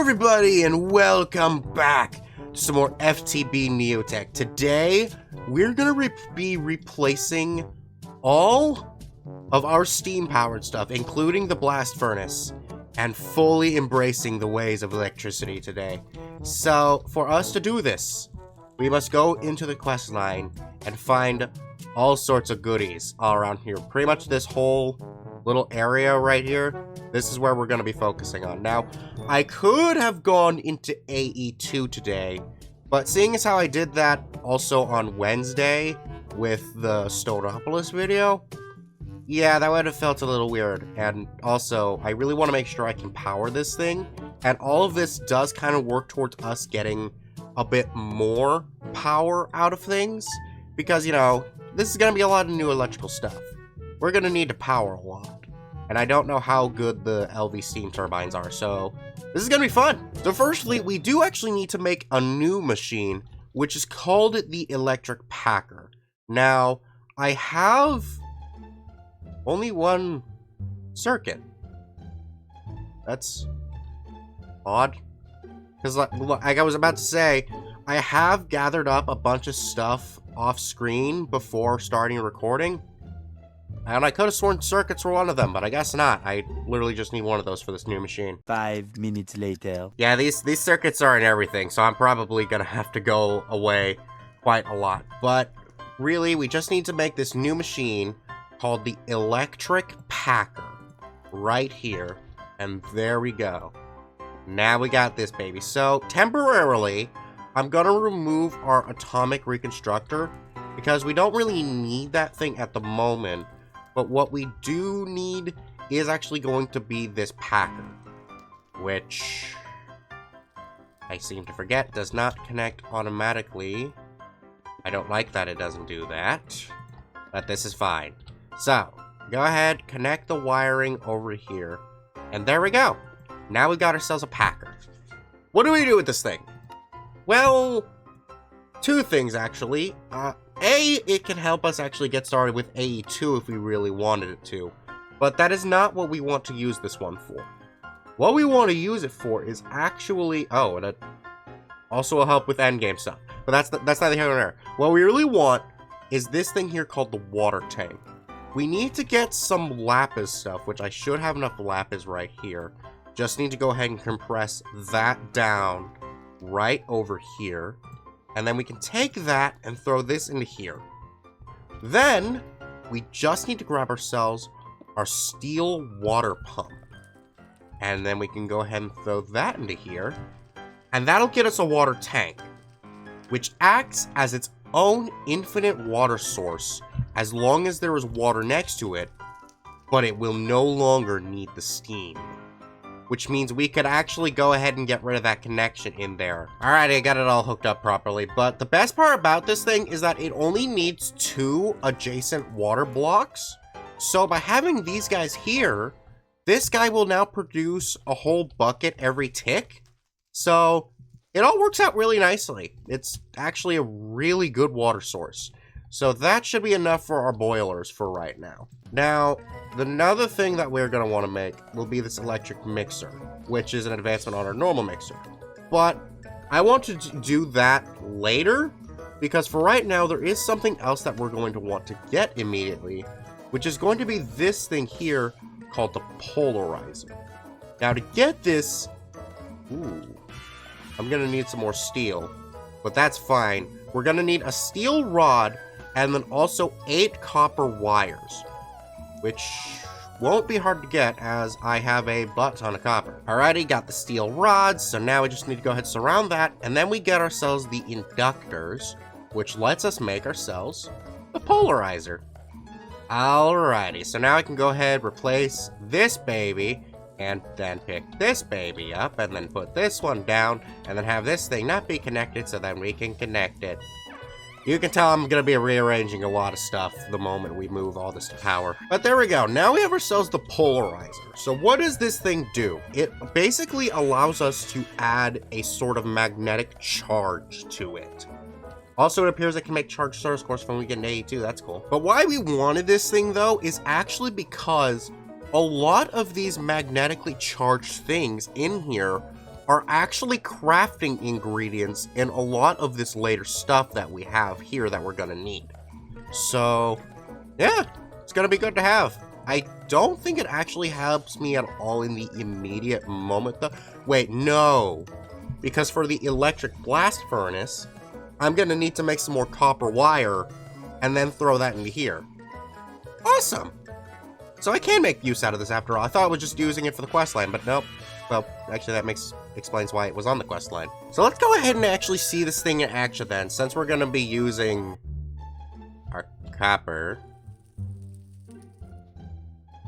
everybody, and welcome back to some more FTB NeoTech. Today, we're gonna be replacing all of our steam-powered stuff, including the blast furnace, and fully embracing the ways of electricity today. So, for us to do this, we must go into the quest line and find all sorts of goodies all around here. Pretty much this whole little area right here, this is where we're going to be focusing on. Now, I could have gone into AE2 today, but seeing as how I did that also on Wednesday with the Stonopolis video, yeah, that would have felt a little weird. And also, I really want to make sure I can power this thing, and all of this does kind of work towards us getting a bit more power out of things, because, you know, this is going to be a lot of new electrical stuff. We're going to need to power a lot, and I don't know how good the LV steam turbines are, so this is going to be fun. So firstly, we do actually need to make a new machine, which is called the electric packer. Now, I have only one circuit. That's odd, because like I was about to say, I have gathered up a bunch of stuff off screen before starting recording, and I could have sworn circuits were one of them, but I guess not. I literally just need one of those for this new machine. 5 minutes later. Yeah, these circuits are in everything, so I'm probably gonna have to go away quite a lot. But really, we just need to make this new machine called the electric packer right here, and there we go. Now we got this baby. So temporarily, I'm gonna remove our atomic reconstructor because we don't really need that thing at the moment. But what we do need is actually going to be this packer, which I seem to forget does not connect automatically. I don't like that it doesn't do that, but this is fine. So, go ahead, connect the wiring over here, and there we go. Now we got ourselves a packer. What do we do with this thing? Well, two things actually. A, it can help us actually get started with AE2 if we really wanted it to, but that is not what we want to use this one for. What we want to use it for is actually, oh, and it also will help with endgame stuff, but that's neither here nor there. What we really want is this thing here called the water tank. We need to get some lapis stuff, which I should have enough lapis right here. Just need to go ahead and compress that down right over here. And then we can take that and throw this into here. Then, we just need to grab ourselves our steel water pump. And then we can go ahead and throw that into here. And that'll get us a water tank, which acts as its own infinite water source as long as there is water next to it, but it will no longer need the steam. Which means we could actually go ahead and get rid of that connection in there. Alright, I got it all hooked up properly, but the best part about this thing is that it only needs 2 adjacent water blocks. So by having these guys here, this guy will now produce a whole bucket every tick. So it all works out really nicely. It's actually a really good water source. So that should be enough for our boilers for right now. Now, another thing that we're going to want to make will be this electric mixer, which is an advancement on our normal mixer. But I want to do that later, because for right now, there is something else that we're going to want to get immediately, which is going to be this thing here called the polarizer. Now, to get this, I'm going to need some more steel, but that's fine. We're going to need a steel rod and then also 8 copper wires, which won't be hard to get as I have a butt ton of copper. Alrighty, got the steel rods, so now we just need to go ahead and surround that, and then we get ourselves the inductors, which lets us make ourselves the polarizer. Alrighty, so now I can go ahead, replace this baby, and then pick this baby up, and then put this one down, and then have this thing not be connected so then we can connect it. You can tell I'm going to be rearranging a lot of stuff the moment we move all this to power. But there we go. Now we have ourselves the polarizer. So what does this thing do? It basically allows us to add a sort of magnetic charge to it. Also, it appears it can make charge source course when we get an AE2. That's cool. But why we wanted this thing, though, is actually because a lot of these magnetically charged things in here are actually crafting ingredients in a lot of this later stuff that we have here that we're gonna need. So, yeah, it's gonna be good to have. I don't think it actually helps me at all in the immediate moment though. Wait, no. Because for the electric blast furnace, I'm gonna need to make some more copper wire and then throw that into here. Awesome! So I can make use out of this after all. I thought I was just using it for the questline, but nope. Well, actually that explains why it was on the questline. So let's go ahead and actually see this thing in action then, since we're gonna be using our copper.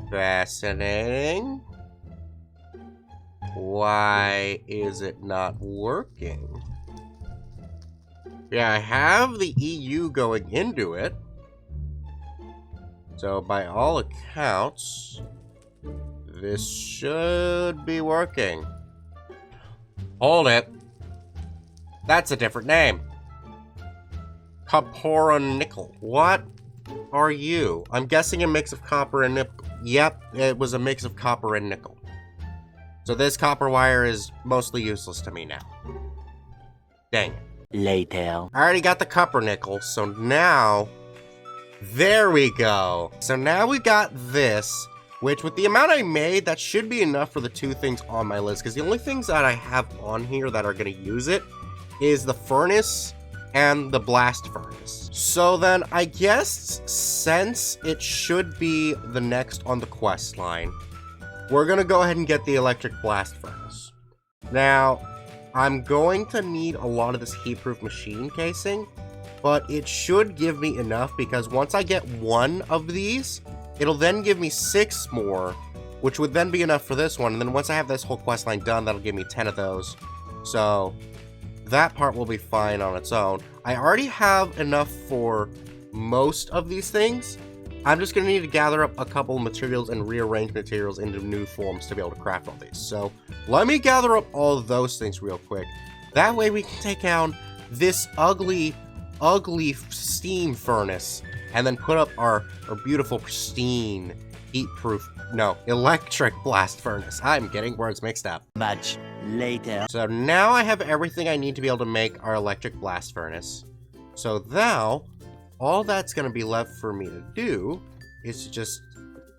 Fascinating. Why is it not working? Yeah, I have the EU going into it. So by all accounts, this should be working. Hold it. That's a different name. Copper and nickel. What are you? I'm guessing a mix of copper and nickel. Yep, it was a mix of copper and nickel. So this copper wire is mostly useless to me now. Dang it. Later. I already got the copper nickel, so now... There we go. So now we got this, which with the amount I made, that should be enough for the 2 things on my list, because the only things that I have on here that are going to use it is the furnace and the blast furnace. So then I guess since it should be the next on the quest line, we're going to go ahead and get the electric blast furnace. Now, I'm going to need a lot of this heat-proof machine casing, but it should give me enough because once I get 1 of these, it'll then give me 6 more, which would then be enough for this one. And then once I have this whole quest line done, that'll give me 10 of those. So that part will be fine on its own. I already have enough for most of these things. I'm just going to need to gather up a couple of materials and rearrange materials into new forms to be able to craft all these. So let me gather up all of those things real quick. That way we can take down this ugly steam furnace and then put up our beautiful, pristine, electric blast furnace. I'm getting words mixed up. Much later. So now I have everything I need to be able to make our electric blast furnace. So now, all that's going to be left for me to do is to just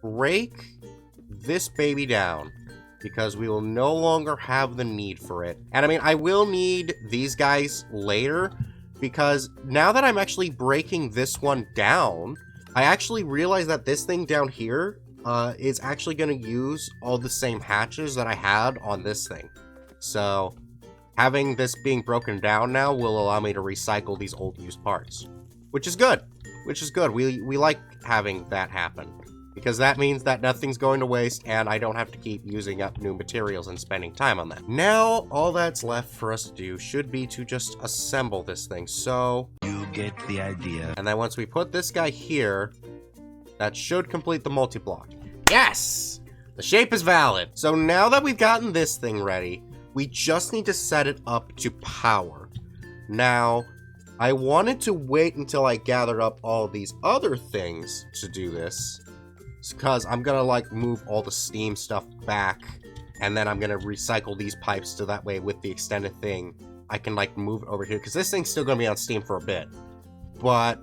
break this baby down, because we will no longer have the need for it. And I mean, I will need these guys later, because now that I'm actually breaking this one down, I actually realize that this thing down here is actually going to use all the same hatches that I had on this thing. So having this being broken down now will allow me to recycle these old used parts, which is good. We like having that happen, because that means that nothing's going to waste and I don't have to keep using up new materials and spending time on that. Now, all that's left for us to do should be to just assemble this thing. So You get the idea. and then once we put this guy here, that should complete the multi-block. Yes! The shape is valid. So now that we've gotten this thing ready, we just need to set it up to power. Now, I wanted to wait until I gathered up all these other things to do this, because I'm gonna like move all the steam stuff back, and then I'm gonna recycle these pipes so that way with the extended thing I can like move it over here, because this thing's still gonna be on steam for a bit. But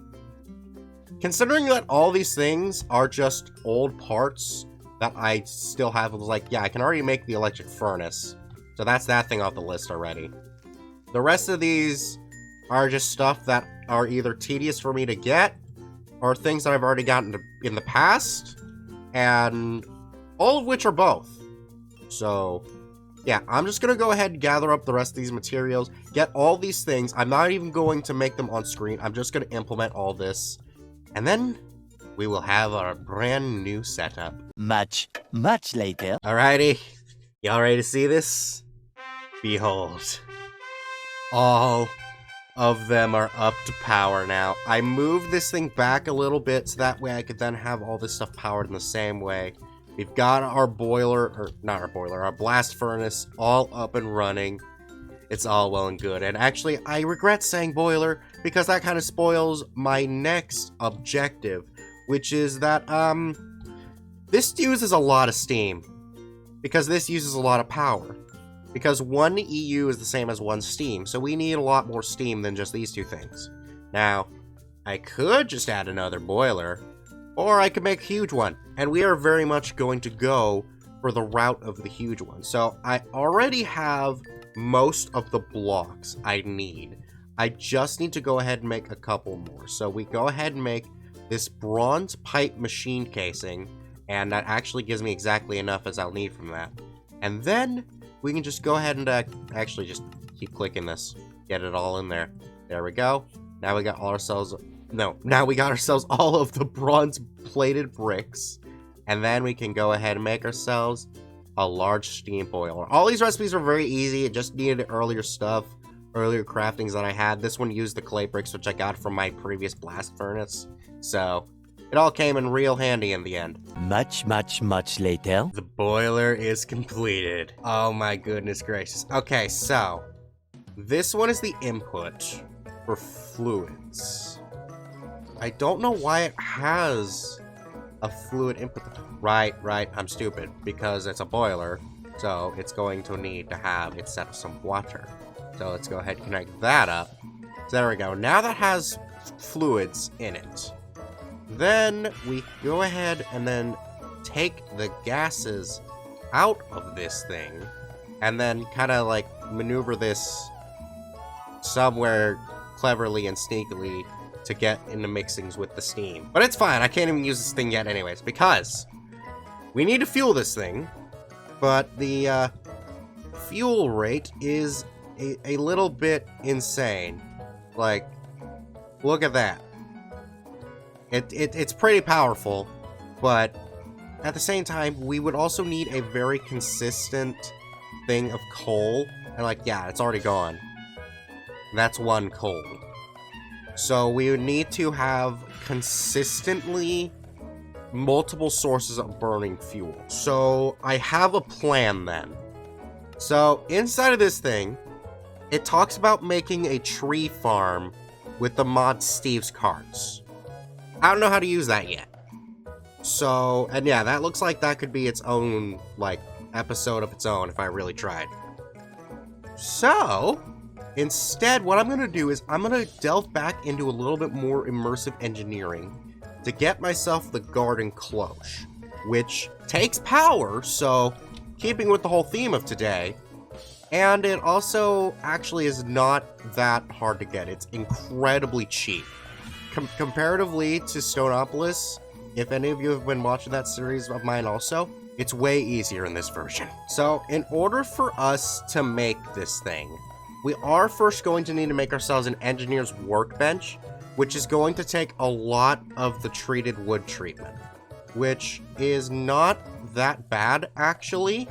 considering that all these things are just old parts that I still have, I was like, yeah, I can already make the electric furnace, so that's that thing off the list already. The rest of these are just stuff that are either tedious for me to get or things that I've already gotten in the past, and all of which are both. So yeah, I'm just gonna go ahead and gather up the rest of these materials, get all these things. I'm not even going to make them on screen. I'm just gonna implement all this, and then we will have our brand new setup. Much later. Alrighty, y'all ready to see this? Behold, all of them are up to power now. I moved this thing back a little bit so that way I could then have all this stuff powered in the same way. We've got our our blast furnace all up and running. It's all well and good. And actually, I regret saying boiler because that kind of spoils my next objective, which is that, this uses a lot of steam because this uses a lot of power. because 1 EU is the same as 1 steam, so we need a lot more steam than just these two things. Now, I could just add another boiler, or I could make a huge one, and we are very much going to go for the route of the huge one. So I already have most of the blocks I need. I just need to go ahead and make a couple more. So we go ahead and make this bronze pipe machine casing, and that actually gives me exactly enough as I'll need from that. And then we can just go ahead and actually just keep clicking this, get it all in there. There we go. Now we got ourselves, now we got ourselves all of the bronze plated bricks, and then we can go ahead and make ourselves a large steam boiler. All these recipes are very easy. It just needed earlier stuff, earlier craftings that I had. This one used the clay bricks, which I got from my previous blast furnace. So it all came in real handy in the end. Much later. The boiler is completed. Oh my goodness gracious. Okay, so this one is the input for fluids. I don't know why it has a fluid input. Right, I'm stupid, because it's a boiler, so it's going to need to have it set some water. So let's go ahead and connect that up. So there we go. Now that has fluids in it. Then we go ahead and then take the gases out of this thing, and then kind of like maneuver this somewhere cleverly and sneakily to get into mixings with the steam. But it's fine, I can't even use this thing yet anyways, because we need to fuel this thing, but the fuel rate is a little bit insane. Like, look at that. It's pretty powerful, but at the same time, we would also need a very consistent thing of coal. And like, yeah, it's already gone. That's 1 coal. So we would need to have consistently multiple sources of burning fuel. So I have a plan then. So inside of this thing, it talks about making a tree farm with the mod Steve's carts. I don't know how to use that yet. So, and yeah, that looks like that could be its own, like, episode of its own if I really tried. So, instead, what I'm going to do is I'm going to delve back into a little bit more immersive engineering to get myself the garden cloche, which takes power, so keeping with the whole theme of today, and it also actually is not that hard to get. It's incredibly cheap. Comparatively to Stoneopolis, if any of you have been watching that series of mine also, it's way easier in this version. So, in order for us to make this thing, we are first going to need to make ourselves an engineer's workbench, which is going to take a lot of the treated wood treatment, which is not that bad, actually.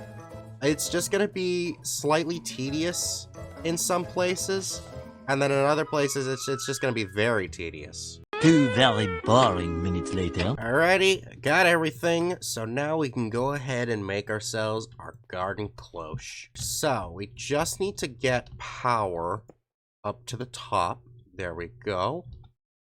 It's just going to be slightly tedious in some places, and then in other places, it's just going to be very tedious. 2 very boring minutes later. Alrighty, got everything, so now we can go ahead and make ourselves our garden cloche. So, we just need to get power up to the top. There we go.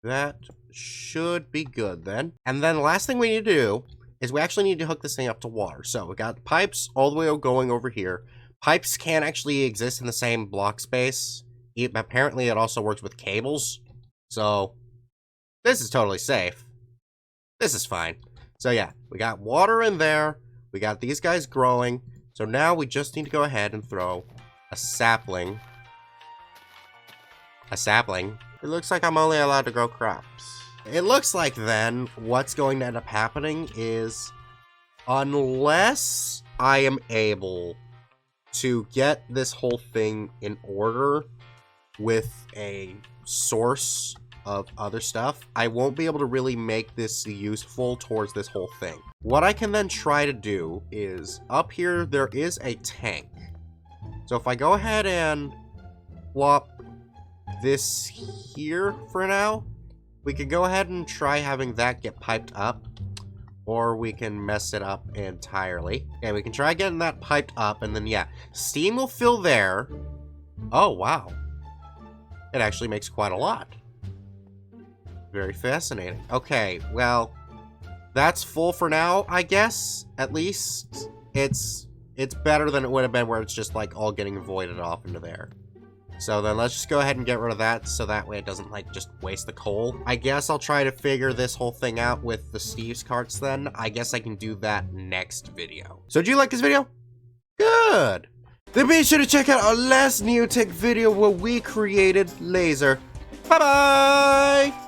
That should be good then. And then the last thing we need to do is we actually need to hook this thing up to water. So, we got pipes all the way going over here. Pipes can't actually exist in the same block space. Apparently, it also works with cables. So, this is totally safe. This is fine. So yeah, we got water in there. We got these guys growing. So now we just need to go ahead and throw a sapling. A sapling? It looks like I'm only allowed to grow crops. It looks like then what's going to end up happening is, unless I am able to get this whole thing in order with a source of other stuff, I won't be able to really make this useful towards this whole thing. What I can then try to do is, up here there is a tank. So if I go ahead and plop this here for now, we can go ahead and try having that get piped up, or we can mess it up entirely. Okay, we can try getting that piped up, and then yeah, steam will fill there. Oh wow, it actually makes quite a lot. Very fascinating. Okay, well, that's full for now, I guess. At least it's it's better than it would have been where it's just like all getting voided off into there. So then let's just go ahead and get rid of that so that way it doesn't like just waste the coal. I guess I'll try to figure this whole thing out with the Steve's carts then. I guess I can do that next video. So do you like this video? Good. Then be sure to check out our last NeoTech video where we created Laser. Bye-bye!